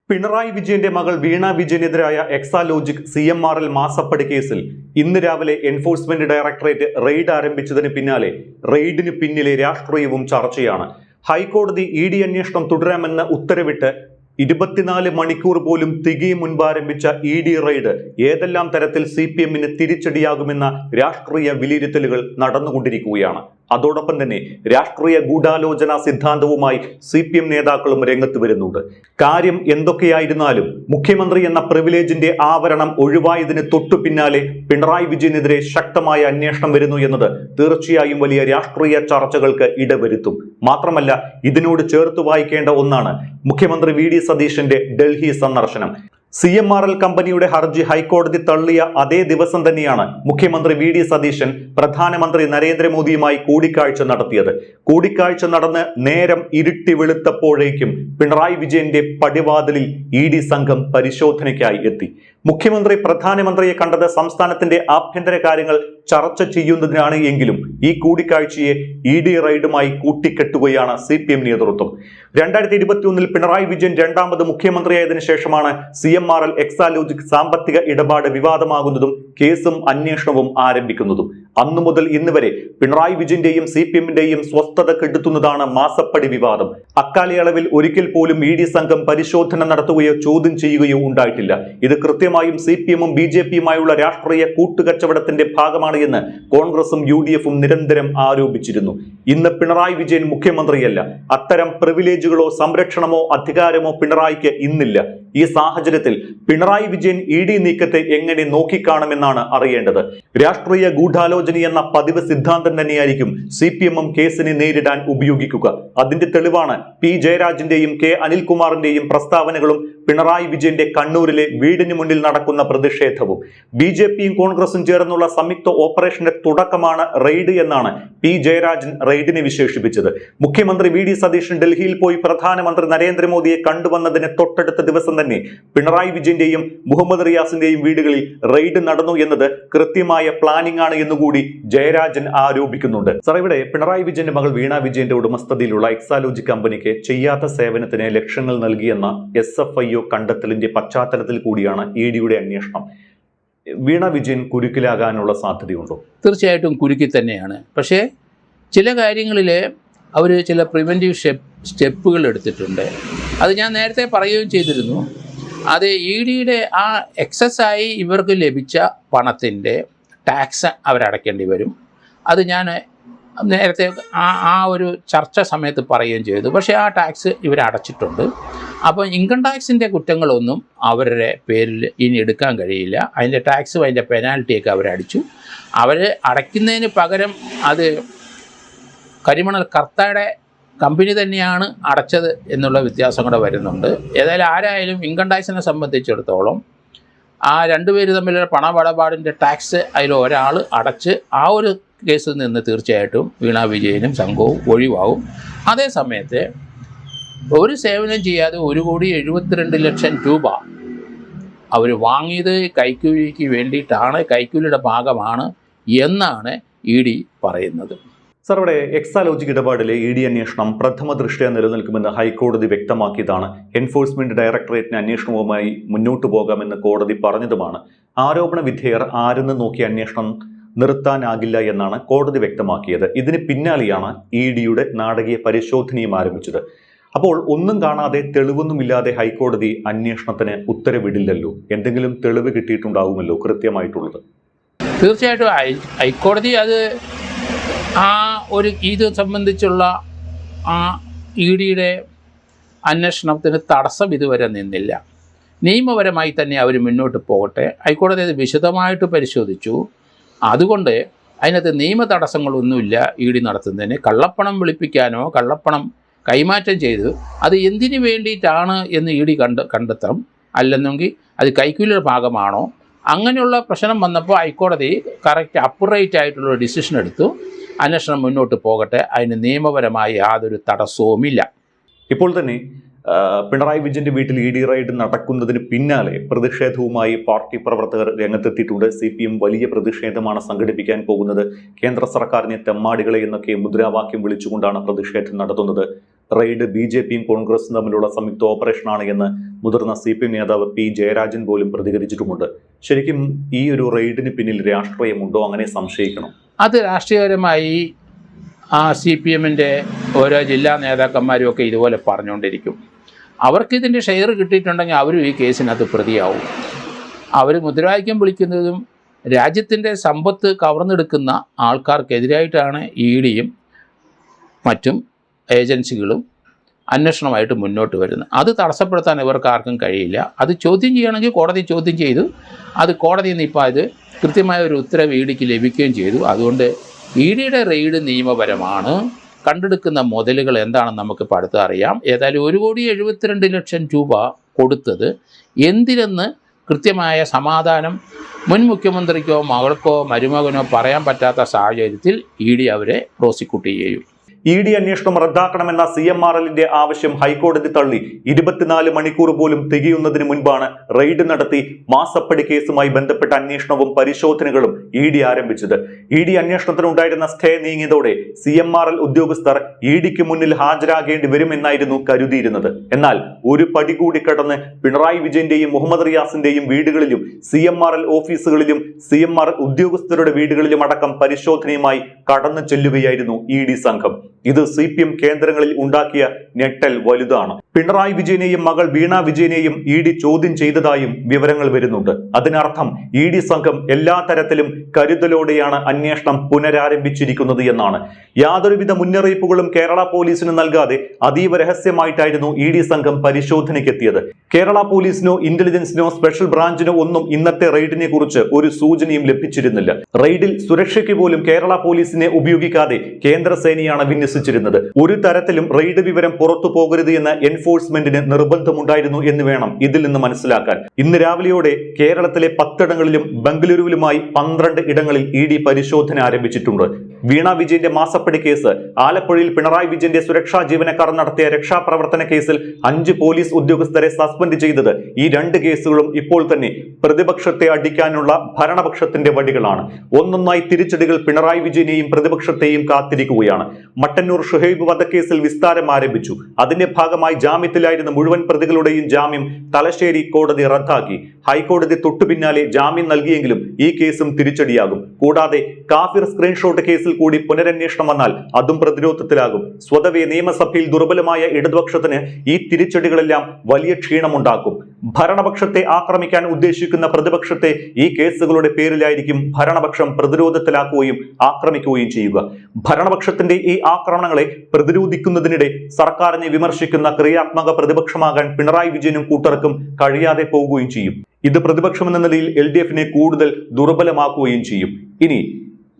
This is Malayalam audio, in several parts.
പിണറായി വിജയന്റെ മകൾ വീണ വിജയനെതിരായ എക്സാലോജിക് CMRL മാസപ്പടി കേസിൽ ഇന്ന് രാവിലെ എൻഫോഴ്സ്മെന്റ് ഡയറക്ടറേറ്റ് റെയ്ഡ് ആരംഭിച്ചതിന് പിന്നാലെ റെയ്ഡിന് പിന്നിലെ രാഷ്ട്രീയവും ചർച്ചയാണ്. ഹൈക്കോടതി ED അന്വേഷണം തുടരാമെന്ന് ഉത്തരവിട്ട് 24 മണിക്കൂർ പോലും തികയും മുൻപ് ആരംഭിച്ച ED റെയ്ഡ് ഏതെല്ലാം തരത്തിൽ CPMന് തിരിച്ചടിയാകുമെന്ന രാഷ്ട്രീയ വിലയിരുത്തലുകൾ നടന്നുകൊണ്ടിരിക്കുകയാണ്. അതോടൊപ്പം തന്നെ രാഷ്ട്രീയ ഗൂഢാലോചന സിദ്ധാന്തവുമായി CPM നേതാക്കളും രംഗത്ത് വരുന്നുണ്ട്. കാര്യം എന്തൊക്കെയായിരുന്നാലും മുഖ്യമന്ത്രി എന്ന പ്രിവിലേജിന്റെ ആവരണം ഒഴിവായതിന് തൊട്ടു പിന്നാലെ പിണറായി വിജയനെതിരെ ശക്തമായ അന്വേഷണം വരുന്നു എന്നത് തീർച്ചയായും വലിയ രാഷ്ട്രീയ ചർച്ചകൾക്ക് ഇടവരുത്തും. മാത്രമല്ല, ഇതിനോട് ചേർത്ത് വായിക്കേണ്ട ഒന്നാണ് മുഖ്യമന്ത്രി VD സതീശന്റെ ഡൽഹി സന്ദർശനം. CMRL കമ്പനിയുടെ ഹർജി ഹൈക്കോടതി തള്ളിയ അതേ ദിവസം തന്നെയാണ് മുഖ്യമന്ത്രി VD സതീശൻ പ്രധാനമന്ത്രി നരേന്ദ്രമോദിയുമായി കൂടിക്കാഴ്ച നടത്തിയത്. കൂടിക്കാഴ്ച നടന്ന് നേരം ഇരുട്ടി വെളുത്തപ്പോഴേക്കും പിണറായി വിജയന്റെ പടിവാതിലിൽ ED സംഘം പരിശോധനയ്ക്കായി എത്തി. മുഖ്യമന്ത്രി പ്രധാനമന്ത്രിയെ കണ്ടത് സംസ്ഥാനത്തിന്റെ ആഭ്യന്തര കാര്യങ്ങൾ ചർച്ച ചെയ്യുന്നതിനാണ് എങ്കിലും ഈ കൂടിക്കാഴ്ചയെ ED റെയ്ഡുമായി കൂട്ടിക്കെട്ടുകയാണ് CPM നേതൃത്വം. 2021 പിണറായി വിജയൻ രണ്ടാമത് മുഖ്യമന്ത്രിയായതിനു ശേഷമാണ് CMRL എക്സാലോജിക് സാമ്പത്തിക ഇടപാട് വിവാദമാകുന്നതും കേസും അന്വേഷണവും ആരംഭിക്കുന്നതും. അന്നു മുതൽ ഇന്ന് വരെ പിണറായി വിജയന്റെയും CPMന്റെയും സ്വസ്ഥത കെടുത്തുന്നതാണ് മാസപ്പടി വിവാദം. അക്കാലയളവിൽ ഒരിക്കൽ പോലും ED സംഘം പരിശോധന നടത്തുകയോ ചോദ്യം ചെയ്യുകയോ ഉണ്ടായിട്ടില്ല. ഇത് കൃത്യമായും CPMും BJPയുമായുള്ള രാഷ്ട്രീയ കൂട്ടുകച്ചവടത്തിന്റെ ഭാഗമാണ് എന്ന് കോൺഗ്രസും UDFും നിരന്തരം ആരോപിച്ചിരുന്നു. ഇന്ന് പിണറായി വിജയൻ മുഖ്യമന്ത്രിയല്ല. അത്തരം പ്രിവിലേജുകളോ സംരക്ഷണമോ അധികാരമോ പിണറായിക്ക് ഇന്നില്ല. ഈ സാഹചര്യത്തിൽ പിണറായി വിജയൻ ED നീക്കത്തെ എങ്ങനെ നോക്കിക്കാണുമെന്നാണ് അറിയേണ്ടത്. രാഷ്ട്രീയ ഗൂഢാലോചന പതിവ് സിദ്ധാന്തം തന്നെയായിരിക്കും CPMും കേസിനെ നേരിടാൻ ഉപയോഗിക്കുക. അതിന്റെ തെളിവാണ് P ജയരാജന്റെയും K അനിൽകുമാറിന്റെയും പ്രസ്താവനകളും പിണറായി വിജയന്റെ കണ്ണൂരിലെ വീടിന് മുന്നിൽ നടക്കുന്ന പ്രതിഷേധവും. BJPയും കോൺഗ്രസും ചേർന്നുള്ള സംയുക്ത ഓപ്പറേഷന്റെ തുടക്കമാണ് റെയ്ഡ് എന്നാണ് P ജയരാജൻ റെയ്ഡിനെ വിശേഷിപ്പിച്ചത്. മുഖ്യമന്ത്രി VD സതീശൻ ഡൽഹിയിൽ പോയി പ്രധാനമന്ത്രി നരേന്ദ്രമോദിയെ കണ്ടുവന്നതിന് തൊട്ടടുത്ത ദിവസം തന്നെ പിണറായി വിജയന്റെയും മുഹമ്മദ് റിയാസിന്റെയും വീടുകളിൽ റെയ്ഡ് നടന്നു എന്നത് കൃത്യമായ പ്ലാനിംഗ് ആണ് എന്നുകൂടി ജയരാജൻ ആരോപിക്കുന്നുണ്ട്. സർ, ഇവിടെ പിണറായി വിജയന്റെ മകൾ വീണ വിജയന്റെ ഉടമസ്ഥതയിലുള്ള എക്സാലോജിക് കമ്പനിക്ക് ചെയ്യാത്ത സേവനത്തിന് ലക്ഷങ്ങൾ നൽകിയെന്ന SFIO കണ്ടെത്തലിന്റെ പശ്ചാത്തലത്തിൽ കൂടിയാണ് EDയുടെ അന്വേഷണം. വീണ വിജയൻ കുരുക്കിലാകാനുള്ള സാധ്യതയുണ്ടോ? തീർച്ചയായിട്ടും കുരുക്കിൽ തന്നെയാണ്. പക്ഷേ ചില കാര്യങ്ങളിൽ അവർ ചില പ്രിവെൻറ്റീവ് സ്റ്റെപ്പുകൾ എടുത്തിട്ടുണ്ട്. അത് ഞാൻ നേരത്തെ പറയുകയും ചെയ്തിരുന്നു. അത് EDയുടെ ആ എക്സസ്സായി ഇവർക്ക് ലഭിച്ച പണത്തിൻ്റെ ടാക്സ് അവരടയ്ക്കേണ്ടി വരും. അത് ഞാൻ നേരത്തെ ആ ഒരു ചർച്ച സമയത്ത് പറയുകയും ചെയ്തു. പക്ഷേ ആ ടാക്സ് ഇവരടച്ചിട്ടുണ്ട്. അപ്പോൾ ഇൻകം ടാക്സിൻ്റെ കുറ്റങ്ങളൊന്നും അവരുടെ പേരിൽ ഇനി എടുക്കാൻ കഴിയില്ല. അതിൻ്റെ ടാക്സും അതിൻ്റെ പെനാൽറ്റിയൊക്കെ അവരടിച്ചു. അവർ അടയ്ക്കുന്നതിന് പകരം അത് കരിമണൽ കർത്തയുടെ കമ്പനി തന്നെയാണ് അടച്ചത് എന്നുള്ള വ്യത്യാസം കൂടെ വരുന്നുണ്ട്. ഏതായാലും ആരായാലും ഇൻകം ടാക്സിനെ സംബന്ധിച്ചിടത്തോളം ആ രണ്ടുപേര് തമ്മിലുള്ള പണമിടപാടിൻ്റെ ടാക്സ് അതിൽ ഒരാൾ അടച്ച് ആ ഒരു കേസിൽ നിന്ന് തീർച്ചയായിട്ടും വീണ വിജയനും സംഘവും ഒഴിവാകും. അതേ സമയത്ത് ഒരു സേവനം ചെയ്യാതെ 1,72,00,000 രൂപ അവർ വാങ്ങിയത് കൈക്കൂലിക്ക് വേണ്ടിയിട്ടാണ്, കൈക്കൂലിയുടെ ഭാഗമാണ് എന്നാണ് ED പറയുന്നത്. സർ, ഇവിടെ എക്സാലോജിക് ഇടപാടിലെ ED അന്വേഷണം പ്രഥമ ദൃഷ്ട്യാ നിലനിൽക്കുമെന്ന് ഹൈക്കോടതി വ്യക്തമാക്കിയതാണ്. എൻഫോഴ്സ്മെന്റ് ഡയറക്ടറേറ്റിന് അന്വേഷണവുമായി മുന്നോട്ടു പോകാമെന്ന് കോടതി പറഞ്ഞതുമാണ്. ആരോപണ വിധേയർ ആരെന്ന് നോക്കിയ അന്വേഷണം നിർത്താനാകില്ല എന്നാണ് കോടതി വ്യക്തമാക്കിയത്. ഇതിന് പിന്നാലെയാണ് EDയുടെ നാടകീയ പരിശോധനയും ആരംഭിച്ചത്. അപ്പോൾ ഒന്നും കാണാതെ തെളിവൊന്നുമില്ലാതെ ഹൈക്കോടതി അന്വേഷണത്തിന് ഉത്തരവിടില്ലല്ലോ. എന്തെങ്കിലും തെളിവ് കിട്ടിയിട്ടുണ്ടാകുമല്ലോ കൃത്യമായിട്ടുള്ളത്? തീർച്ചയായിട്ടും ഹൈക്കോടതി അത് ആ ഒരു ഇത് സംബന്ധിച്ചുള്ള ആ EDയുടെ അന്വേഷണത്തിന് തടസ്സം ഇതുവരെ നിന്നില്ല. നിയമപരമായി തന്നെ അവർ മുന്നോട്ട് പോകട്ടെ. ഹൈക്കോടതി അത് വിശദമായിട്ട് പരിശോധിച്ചു. അതുകൊണ്ട് അതിനകത്ത് നിയമ തടസ്സങ്ങളൊന്നുമില്ല ED നടത്തുന്നതിന്. കള്ളപ്പണം വെളുപ്പിക്കാനോ കള്ളപ്പണം കൈമാറ്റം ചെയ്ത് അത് എന്തിനു വേണ്ടിയിട്ടാണ് എന്ന് ED കണ്ടെത്തണം. അല്ലെന്നെങ്കിൽ അത് കൈക്കൂലിയുടെ ഭാഗമാണോ, അങ്ങനെയുള്ള പ്രശ്നം വന്നപ്പോൾ ഹൈക്കോടതി കറക്റ്റ് അപ്പുറൈറ്റ് ആയിട്ടുള്ള ഡിസിഷൻ എടുത്തു. അന്വേഷണം മുന്നോട്ട് പോകട്ടെ, അതിന് നിയമപരമായി യാതൊരു തടസ്സവുമില്ല. ഇപ്പോൾ തന്നെ പിണറായി വിജയന്റെ വീട്ടിൽ ED റെയ്ഡ് നടക്കുന്നതിന് പിന്നാലെ പ്രതിഷേധവുമായി പാർട്ടി പ്രവർത്തകർ രംഗത്തെത്തിയിട്ടുണ്ട്. CPM വലിയ പ്രതിഷേധമാണ് സംഘടിപ്പിക്കാൻ പോകുന്നത്. കേന്ദ്ര സർക്കാരിനെ തെമ്മാടികളെ എന്നൊക്കെ മുദ്രാവാക്യം വിളിച്ചുകൊണ്ടാണ് പ്രതിഷേധം നടത്തുന്നത്. റെയ്ഡ് BJPയും കോൺഗ്രസും തമ്മിലുള്ള സംയുക്ത ഓപ്പറേഷനാണ് എന്ന് മുതിർന്ന CPM നേതാവ് P. ജയരാജൻ പോലും പ്രതികരിച്ചിട്ടുമുണ്ട്. ശരിക്കും ഈ ഒരു റെയ്ഡിന് പിന്നിൽ രാഷ്ട്രീയമുണ്ടോ? അങ്ങനെ സംശയിക്കണം. അത് രാഷ്ട്രീയപരമായി CPMൻ്റെ ഓരോ ജില്ലാ നേതാക്കന്മാരും ഒക്കെ ഇതുപോലെ പറഞ്ഞുകൊണ്ടിരിക്കും. അവർക്കിതിൻ്റെ ഷെയർ കിട്ടിയിട്ടുണ്ടെങ്കിൽ അവരും ഈ കേസിനകത്ത് പ്രതിയാവും. അവർ മുദ്രാവാക്യം വിളിക്കുന്നതും രാജ്യത്തിൻ്റെ സമ്പത്ത് കവർന്നെടുക്കുന്ന ആൾക്കാർക്കെതിരായിട്ടാണ് EDയും മറ്റും ഏജൻസികളും അന്വേഷണമായിട്ട് മുന്നോട്ട് വരുന്നത്. അത് തടസ്സപ്പെടുത്താൻ ഇവർക്ക് ആർക്കും കഴിയില്ല. അത് ചോദ്യം ചെയ്യണമെങ്കിൽ കോടതി ചോദ്യം ചെയ്തു. അത് കോടതിയിൽ നിന്ന് ഇപ്പോൾ അത് കൃത്യമായ ഒരു ഉത്തരവ് EDക്ക് ലഭിക്കുകയും ചെയ്തു. അതുകൊണ്ട് EDയുടെ റെയ്ഡ് നിയമപരമാണ്. കണ്ടെടുക്കുന്ന മുതലുകൾ എന്താണെന്ന് നമുക്കിപ്പോൾ അടുത്ത് അറിയാം. ഏതായാലും 1,72,00,000 രൂപ കൊടുത്തത് എന്തിനെന്ന് കൃത്യമായ സമാധാനം മുൻ മുഖ്യമന്ത്രിക്കോ മകൾക്കോ മരുമകനോ പറയാൻ പറ്റാത്ത സാഹചര്യത്തിൽ ED അവരെ പ്രോസിക്യൂട്ട് ചെയ്യും. ED അന്വേഷണം റദ്ദാക്കണമെന്ന CMRLന്റെ ആവശ്യം ഹൈക്കോടതി തള്ളി 24 മണിക്കൂർ പോലും തികയുന്നതിന് മുൻപാണ് റെയ്ഡ് നടത്തി മാസപ്പടി കേസുമായി ബന്ധപ്പെട്ട അന്വേഷണവും പരിശോധനകളും ED ആരംഭിച്ചത്. ED അന്വേഷണത്തിനുണ്ടായിരുന്ന സ്റ്റേ നീങ്ങിയതോടെ CMRL ഉദ്യോഗസ്ഥർ EDക്ക് മുന്നിൽ ഹാജരാകേണ്ടി വരുമെന്നായിരുന്നു കരുതിയിരുന്നത്. എന്നാൽ ഒരു പടി കൂടി കടന്ന് പിണറായി വിജയന്റെയും മുഹമ്മദ് റിയാസിന്റെയും വീടുകളിലും CMRL ഓഫീസുകളിലും CMRL ഉദ്യോഗസ്ഥരുടെ വീടുകളിലും അടക്കം പരിശോധനയുമായി കടന്നു ചെല്ലുകയായിരുന്നു ED സംഘം. ഇത് CPM കേന്ദ്രങ്ങളിൽ ഉണ്ടാക്കിയ ഞെട്ടൽ വലുതാണ്. പിണറായി വിജയനെയും മകൾ വീണ വിജയനെയും ED ചോദ്യം ചെയ്തതായും വിവരങ്ങൾ വരുന്നുണ്ട്. അതിനർത്ഥം ED സംഘം എല്ലാ തരത്തിലും കരുതലോടെയാണ് അന്വേഷണം പുനരാരംഭിച്ചിരിക്കുന്നത് എന്നാണ്. യാതൊരുവിധ മുന്നറിയിപ്പുകളും കേരള പോലീസിന് നൽകാതെ അതീവ രഹസ്യമായിട്ടായിരുന്നു ED സംഘം പരിശോധനയ്ക്കെത്തിയത്. കേരള പോലീസിനോ ഇന്റലിജൻസിനോ സ്പെഷ്യൽ ബ്രാഞ്ചിനോ ഒന്നും ഇന്നത്തെ റെയ്ഡിനെ കുറിച്ച് ഒരു സൂചനയും ലഭിച്ചിരുന്നില്ല. റെയ്ഡിൽ സുരക്ഷയ്ക്ക് പോലും കേരള പോലീസിനെ ഉപയോഗിക്കാതെ കേന്ദ്ര സേനയാണ് വിന്യസിച്ചിരുന്നത്. ഒരു തരത്തിലും റെയ്ഡ് വിവരം പുറത്തു പോകരുത് എന്ന് എൻഫോഴ്സ്മെന്റിന് നിർബന്ധമുണ്ടായിരുന്നു എന്ന് വേണം ഇതിൽ നിന്ന് മനസ്സിലാക്കാൻ. ഇന്ന് രാവിലെയോടെ കേരളത്തിലെ 10 ഇടങ്ങളിലും ബംഗളൂരുവിലുമായി 12 ഇടങ്ങളിൽ ED പരിശോധന ആരംഭിച്ചിട്ടുണ്ട്. വീണ വിജയന്റെ മാസപ്പടി കേസ്, ആലപ്പുഴയിൽ പിണറായി വിജയന്റെ സുരക്ഷാ ജീവനക്കാർ നടത്തിയ രക്ഷാപ്രവർത്തന കേസിൽ 5 പോലീസ് ഉദ്യോഗസ്ഥരെ സസ്പെൻഡ് ചെയ്തത്, ഈ 2 കേസുകളും ഇപ്പോൾ തന്നെ പ്രതിപക്ഷത്തെ അടിക്കാനുള്ള ഭരണപക്ഷത്തിന്റെ വടികളാണ്. ഒന്നൊന്നായി തിരിച്ചടികൾ പിണറായി വിജയനെയും പ്രതിപക്ഷത്തെയും കാത്തിരിക്കുകയാണ്. മട്ടന്നൂർ ഷുഹൈബ് വധക്കേസിൽ വിസ്താരം ആരംഭിച്ചു. അതിന്റെ ഭാഗമായി ജാമ്യത്തിലായിരുന്ന മുഴുവൻ പ്രതികളുടെയും ജാമ്യം തലശ്ശേരി കോടതി റദ്ദാക്കി. ഹൈക്കോടതി തൊട്ടു പിന്നാലെ ജാമ്യം നൽകിയെങ്കിലും ഈ കേസും തിരിച്ചടിയാകും. കൂടാതെ കാഫിർ സ്ക്രീൻഷോട്ട് കേസിൽ കൂടി പുനരന്വേഷണം വന്നാൽ അതും പ്രതിരോധത്തിലാകും. സ്വതവേ നിയമസഭയിൽ ദുർബലമായ ഇടതുപക്ഷത്തിന് ഈ തിരിച്ചടികളെല്ലാം വലിയ ക്ഷീണമുണ്ടാക്കും. ഭരണപക്ഷത്തെ ആക്രമിക്കാൻ ഉദ്ദേശിക്കുന്ന പ്രതിപക്ഷത്തെ ഈ കേസുകളുടെ പേരിലായിരിക്കും ഭരണപക്ഷം പ്രതിരോധത്തിലാക്കുകയും ആക്രമിക്കുകയും ചെയ്യുക. ഭരണപക്ഷത്തിന്റെ ഈ ആക്രമണങ്ങളെ പ്രതിരോധിക്കുന്നതിനിടെ സർക്കാരിനെ വിമർശിക്കുന്ന ക്രിയാത്മക പ്രതിപക്ഷമാകാൻ പിണറായി വിജയനും കൂട്ടർക്കും കഴിയാതെ പോവുകയും ചെയ്യും. ഇത് പ്രതിപക്ഷമെന്ന നിലയിൽ LDFനെ കൂടുതൽ ദുർബലമാക്കുകയും ചെയ്യും. ഇനി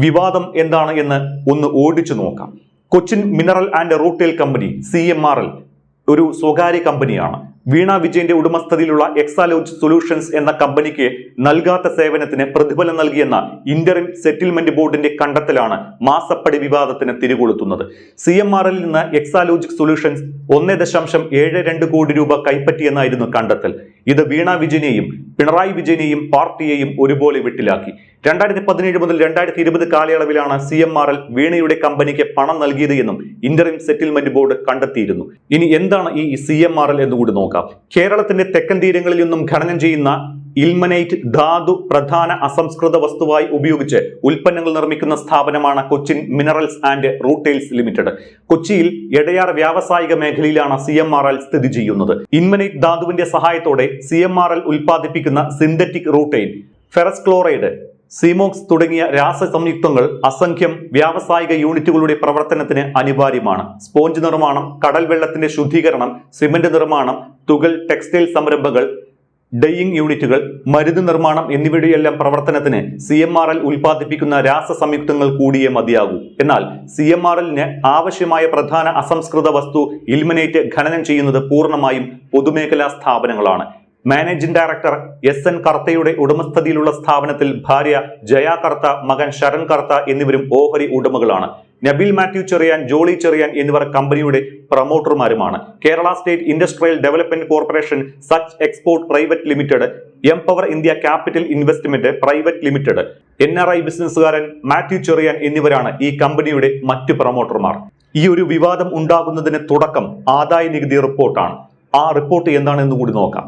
വിവാദം എന്താണ് എന്ന് ഒന്ന് ഓടിച്ചു നോക്കാം. Cochin mineral and rutile company CMRL ഒരു സ്വകാര്യ കമ്പനിയാണ്. വീണ വിജയന്റെ ഉടമസ്ഥതയിലുള്ള എക്സാലോജ് സൊല്യൂഷൻസ് എന്ന കമ്പനിക്ക് നൽകാത്ത സേവനത്തിന് പ്രതിഫലം നൽകിയെന്ന ഇന്ററിം സെറ്റിൽമെന്റ് ബോർഡിന്റെ കണ്ടെത്തലാണ് മാസപ്പടി വിവാദത്തിന് തിരികൊളുത്തുന്നത്. CMRL നിന്ന് എക്സാലോജ് സൊല്യൂഷൻസ് 1.72 കോടി രൂപ കൈപ്പറ്റിയെന്നായിരുന്നു കണ്ടെത്തൽ. ഇത് വീണ വിജയനെയും പിണറായി വിജയനെയും പാർട്ടിയെയും ഒരുപോലെ വെട്ടിലാക്കി. 2017 മുതൽ 2020 കാലയളവിലാണ് CMRL വീണയുടെ കമ്പനിക്ക് പണം നൽകിയത് എന്നും ഇന്ററിം സെറ്റിൽമെന്റ് ബോർഡ് കണ്ടെത്തിയിരുന്നു. ഇനി എന്താണ് ഈ CMRL എന്നുകൂടി നോക്കാം. കേരളത്തിന്റെ തെക്കൻ തീരങ്ങളിൽ നിന്നും ഖനനം ചെയ്യുന്ന ഇൽമനൈറ്റ് ധാതു പ്രധാന അസംസ്കൃത വസ്തുവായി ഉപയോഗിച്ച് ഉൽപ്പന്നങ്ങൾ നിർമ്മിക്കുന്ന സ്ഥാപനമാണ് കൊച്ചിൻ മിനറൽസ് ആൻഡ് റൂട്ടെയിൽസ് ലിമിറ്റഡ്. കൊച്ചിയിൽ എടയാർ വ്യാവസായിക മേഖലയിലാണ് CMRL സ്ഥിതി ചെയ്യുന്നത്. ഇൽമനൈറ്റ് ധാതുവിന്റെ സഹായത്തോടെ CMRL ഉൽപ്പാദിപ്പിക്കുന്ന സിന്തറ്റിക് റൂട്ടെയിൽ, ഫെറസ് ക്ലോറൈഡ്, സീമോക്സ് തുടങ്ങിയ രാസസംയുക്തങ്ങൾ അസംഖ്യം വ്യാവസായിക യൂണിറ്റുകളുടെ പ്രവർത്തനത്തിന് അനിവാര്യമാണ്. സ്പോഞ്ച് നിർമ്മാണം, കടൽ വെള്ളത്തിന്റെ ശുദ്ധീകരണം, സിമന്റ് നിർമ്മാണം, തുകൽ ടെക്സ്റ്റൈൽ സംരംഭങ്ങൾ, ഡൈയിങ് യൂണിറ്റുകൾ, മരുന്ന് നിർമ്മാണം എന്നിവയുടെയെല്ലാം പ്രവർത്തനത്തിന് CMRL ഉൽപ്പാദിപ്പിക്കുന്ന രാസസംയുക്തങ്ങൾ കൂടിയേ മതിയാകൂ. എന്നാൽ CMRLന് ആവശ്യമായ പ്രധാന അസംസ്കൃത വസ്തു ഇൽമനൈറ്റ് ഖനനം ചെയ്യുന്നത് പൂർണ്ണമായും പൊതുമേഖലാ സ്ഥാപനങ്ങളാണ്. മാനേജിംഗ് ഡയറക്ടർ SN കർത്തയുടെ ഉടമസ്ഥതയിലുള്ള സ്ഥാപനത്തിൽ ഭാര്യ ജയ കർത്ത, മകൻ ശരൺ കർത്ത എന്നിവരും ഓഹരി ഉടമകളാണ്. നബിൽ മാത്യു ചെറിയാൻ, ജോളി ചെറിയാൻ എന്നിവർ കമ്പനിയുടെ പ്രൊമോട്ടർമാരുമാണ്. Kerala state industrial development corporation, such export private limited, empower India capital investment private limited, NRI ബിസിനസ്സുകാരൻ മാത്യു ചെറിയാൻ എന്നിവരാണ് ഈ കമ്പനിയുടെ മറ്റ് പ്രൊമോട്ടർമാർ. ഈ ഒരു വിവാദം ഉണ്ടാകുന്നതിന് തുടക്കം ആദായ നികുതി റിപ്പോർട്ടാണ്. ആ റിപ്പോർട്ട് എന്താണെന്ന് കൂടി നോക്കാം.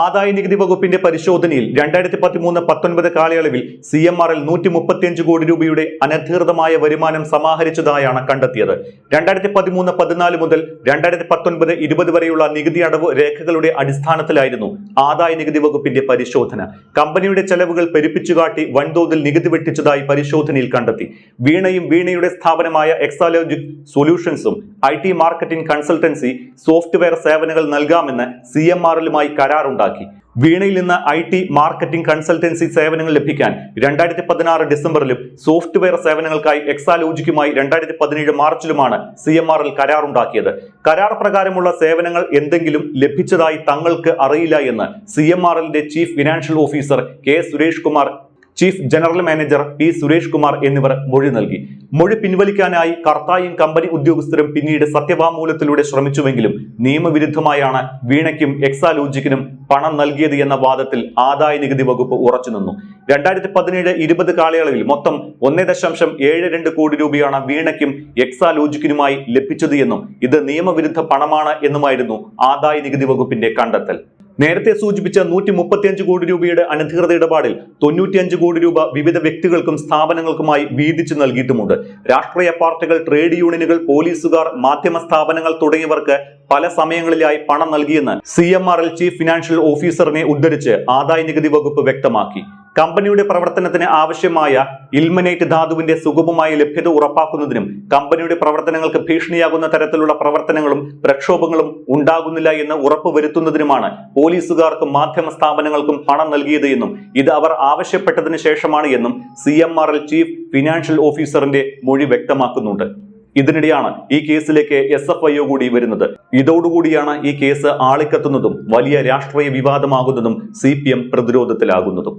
ആദായ നികുതി വകുപ്പിന്റെ പരിശോധനയിൽ 2013-19 കാലയളവിൽ CMRL 135 കോടി രൂപയുടെ അനധികൃതമായ വരുമാനം സമാഹരിച്ചതായാണ് കണ്ടെത്തിയത്. 2013-14 മുതൽ 2019-20 വരെയുള്ള നികുതി അടവ് രേഖകളുടെ അടിസ്ഥാനത്തിലായിരുന്നു ആദായ നികുതി വകുപ്പിന്റെ പരിശോധന. കമ്പനിയുടെ ചെലവുകൾ പെരുപ്പിച്ചുകാട്ടി വൻതോതിൽ നികുതി വെട്ടിച്ചതായി പരിശോധനയിൽ കണ്ടെത്തി. വീണയും വീണയുടെ സ്ഥാപനമായ എക്സാലോജിക് സൊല്യൂഷൻസും IT മാർക്കറ്റിംഗ് കൺസൾട്ടൻസി സോഫ്റ്റ്വെയർ സേവനങ്ങൾ നൽകാമെന്ന് CMRLുമായി കരാറുണ്ടാക്കി. വീണയിൽ നിന്ന് IT മാർക്കറ്റിംഗ് കൺസൾട്ടൻസി സേവനങ്ങൾ ലഭിക്കാൻ 2016 ഡിസംബറിലും സോഫ്റ്റ്വെയർ സേവനങ്ങൾക്കായി എക്സാലോജിക്കുമായി 2017 മാർച്ചിലുമാണ് CMRL കരാറുണ്ടാക്കിയത്. കരാർ പ്രകാരമുള്ള സേവനങ്ങൾ എന്തെങ്കിലും ലഭിച്ചതായി തങ്ങൾക്ക് അറിയില്ല എന്ന് CMRLന്റെ chief financial officer K. Suresh Kumar, chief general manager P. Suresh Kumar എന്നിവർ മൊഴി നൽകി. മൊഴി പിൻവലിക്കാനായി കർത്തായും കമ്പനി ഉദ്യോഗസ്ഥരും പിന്നീട് സത്യവാങ്മൂലത്തിലൂടെ ശ്രമിച്ചുവെങ്കിലും നിയമവിരുദ്ധമായാണ് വീണയ്ക്കും എക്സാലോജിക്കിനും പണം നൽകിയത് എന്ന വാദത്തിൽ ആദായ നികുതി വകുപ്പ് ഉറച്ചുനിന്നു. 2017-20 കാലയളവിൽ മൊത്തം 1.72 കോടി രൂപയാണ് വീണയ്ക്കും എക്സാലോജിക്കിനുമായി ലഭിച്ചത് എന്നും ഇത് നിയമവിരുദ്ധ പണമാണ് എന്നുമായിരുന്നു ആദായ നികുതി വകുപ്പിന്റെ കണ്ടെത്തൽ. നേരത്തെ സൂചിപ്പിച്ച 135 കോടി രൂപയുടെ അനധികൃത ഇടപാടിൽ 95 കോടി രൂപ വിവിധ വ്യക്തികൾക്കും സ്ഥാപനങ്ങൾക്കുമായി വീതിച്ചു നൽകിയിട്ടുമുണ്ട്. രാഷ്ട്രീയ പാർട്ടികൾ, ട്രേഡ് യൂണിയനുകൾ, പോലീസുകാർ, മാധ്യമ സ്ഥാപനങ്ങൾ തുടങ്ങിയവർക്ക് പല സമയങ്ങളിലായി പണം നൽകിയെന്ന് CMRL ചീഫ് ഫിനാൻഷ്യൽ ഓഫീസറിനെ ഉദ്ധരിച്ച് ആദായ നികുതി വകുപ്പ് വ്യക്തമാക്കി. കമ്പനിയുടെ പ്രവർത്തനത്തിന് ആവശ്യമായ ഇൽമനേറ്റ് ധാതുവിന്റെ സുഗമമായ ലഭ്യത ഉറപ്പാക്കുന്നതിനും കമ്പനിയുടെ പ്രവർത്തനങ്ങൾക്ക് ഭീഷണിയാകുന്ന തരത്തിലുള്ള പ്രവർത്തനങ്ങളും പ്രക്ഷോഭങ്ങളും ഉണ്ടാകുന്നില്ല എന്ന് ഉറപ്പുവരുത്തുന്നതിനുമാണ് പോലീസുകാർക്കും മാധ്യമ സ്ഥാപനങ്ങൾക്കും പണം നൽകിയത് എന്നും ഇത് അവർ ആവശ്യപ്പെട്ടതിന് ശേഷമാണ് എന്നും CMRL ചീഫ് ഫിനാൻഷ്യൽ ഓഫീസറിന്റെ മൊഴി വ്യക്തമാക്കുന്നുണ്ട്. ഇതിനിടെയാണ് ഈ കേസിലേക്ക് SFIO കൂടി വരുന്നത്. ഇതോടുകൂടിയാണ് ഈ കേസ് ആളിക്കത്തുന്നതും വലിയ രാഷ്ട്രീയ വിവാദമാകുന്നതും CPM പ്രതിരോധത്തിലാകുന്നതും.